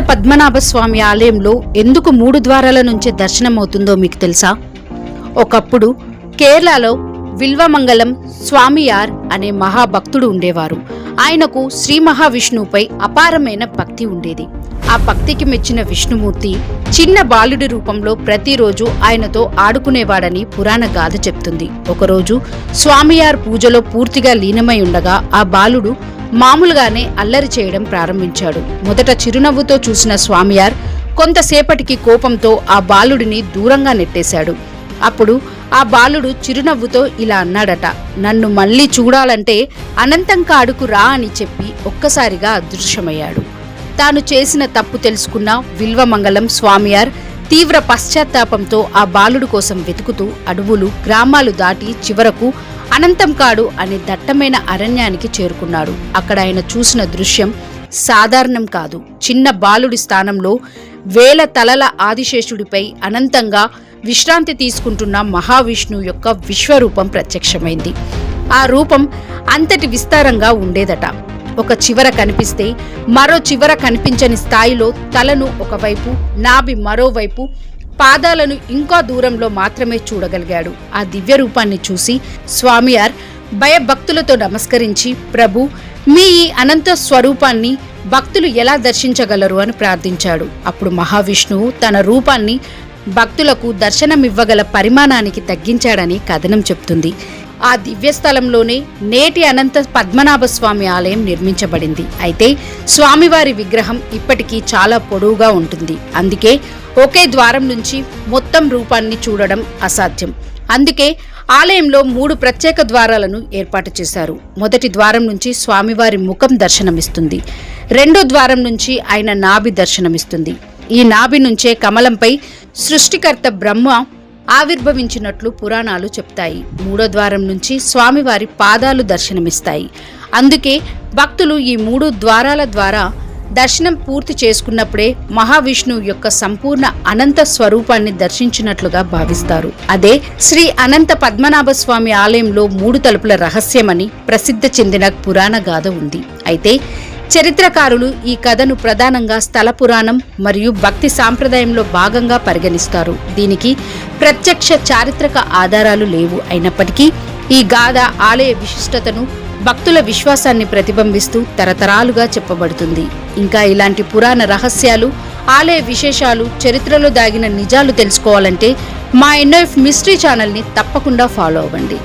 పద్మనాభ స్వామి ఆలయంలో ఎందుకు 3 ద్వారాల నుంచి దర్శనమవుతుందో మీకు తెలుసా? ఒకప్పుడు కేరళలో విల్వమంగళం స్వామియార్ అనే మహాభక్తుడు ఉండేవారు. ఆయనకు శ్రీ మహావిష్ణువుపై అపారమైన భక్తి ఉండేది. ఆ భక్తికి మెచ్చిన విష్ణుమూర్తి చిన్న బాలుడి రూపంలో ప్రతిరోజు ఆయనతో ఆడుకునేవాడని పురాణ గాథ చెప్తుంది. ఒకరోజు స్వామియార్ పూజలో పూర్తిగా లీనమై ఉండగా ఆ బాలుడు మామూలుగానే అల్లరి చేయడం ప్రారంభించాడు. మొదట చిరునవ్వుతో చూసిన స్వామియార్ కొంతసేపటికి కోపంతో ఆ బాలుడిని దూరంగా నెట్టేశాడు. అప్పుడు ఆ బాలుడు చిరునవ్వుతో ఇలా అన్నాడట, నన్ను మళ్ళీ చూడాలంటే అనంతం కాడుకు రా అని చెప్పి ఒక్కసారిగా అదృశ్యమయ్యాడు. తాను చేసిన తప్పు తెలుసుకున్న విల్వమంగళం స్వామియార్ తీవ్ర పశ్చాత్తాపంతో ఆ బాలుడు కోసం వెతుకుతూ అడవులు గ్రామాలు దాటి చివరకు అనంతంకాడు అనే దట్టమైన అరణ్యానికి చేరుకున్నాడు. అక్కడ ఆయన చూసిన దృశ్యం సాధారణం కాదు. చిన్న బాలుడి స్థానంలో వేల తలల ఆదిశేషుడిపై అనంతంగా విశ్రాంతి తీసుకుంటున్న మహావిష్ణువు యొక్క విశ్వరూపం ప్రత్యక్షమైంది. ఆ రూపం అంతటి విస్తారంగా ఉండేదట. ఒక చివర కనిపిస్తే మరో చివర కనిపించని స్థాయిలో తలను ఒకవైపు, నాభి మరోవైపు, పాదాలను ఇంకా దూరంలో మాత్రమే చూడగలిగాడు. ఆ దివ్య రూపాన్ని చూసి స్వామియార్ భయభక్తులతో నమస్కరించి, ప్రభు, మీ ఈ అనంత స్వరూపాన్ని భక్తులు ఎలా దర్శించగలరు అని ప్రార్థించాడు. అప్పుడు మహావిష్ణువు తన రూపాన్ని భక్తులకు దర్శనమివ్వగల పరిమాణానికి తగ్గించాడని కథనం చెప్తుంది. ఆ దివ్యస్థలంలోనే నేటి అనంత పద్మనాభ స్వామి ఆలయం నిర్మించబడింది. అయితే స్వామివారి విగ్రహం ఇప్పటికీ చాలా పొడవుగా ఉంటుంది. అందుకే ఒకే ద్వారం నుంచి మొత్తం రూపాన్ని చూడడం అసాధ్యం. అందుకే ఆలయంలో 3 ప్రత్యేక ద్వారాలను ఏర్పాటు చేశారు. మొదటి ద్వారం నుంచి స్వామివారి ముఖం దర్శనమిస్తుంది. రెండో ద్వారం నుంచి ఆయన నాభి దర్శనమిస్తుంది. ఈ నాభి నుంచే కమలంపై సృష్టికర్త బ్రహ్మ ఆవిర్భవించినట్లు పురాణాలు చెప్తాయి. 3వ ద్వారం నుంచి స్వామివారి పాదాలు దర్శనమిస్తాయి. అందుకే భక్తులు ఈ 3 ద్వారాల ద్వారా దర్శనం పూర్తి చేసుకున్నప్పుడే మహావిష్ణువు యొక్క సంపూర్ణ అనంత స్వరూపాన్ని దర్శించినట్లుగా భావిస్తారు. అదే శ్రీ అనంత పద్మనాభ స్వామి ఆలయంలో 3 తలుపుల రహస్యమని ప్రసిద్ధి చెందిన పురాణ గాథ ఉంది. అయితే చరిత్రకారులు ఈ కథను ప్రధానంగా స్థల పురాణం మరియు భక్తి సాంప్రదాయంలో భాగంగా పరిగణిస్తారు. దీనికి ప్రత్యక్ష చారిత్రక ఆధారాలు లేవు. అయినప్పటికీ ఈ గాథ ఆలయ విశిష్టతను, భక్తుల విశ్వాసాన్ని ప్రతిబింబిస్తూ తరతరాలుగా చెప్పబడుతుంది. ఇంకా ఇలాంటి పురాణ రహస్యాలు, ఆలయ విశేషాలు, చరిత్రలో దాగిన నిజాలు తెలుసుకోవాలంటే మా NOF మిస్టరీ ఛానల్ని తప్పకుండా ఫాలో అవ్వండి.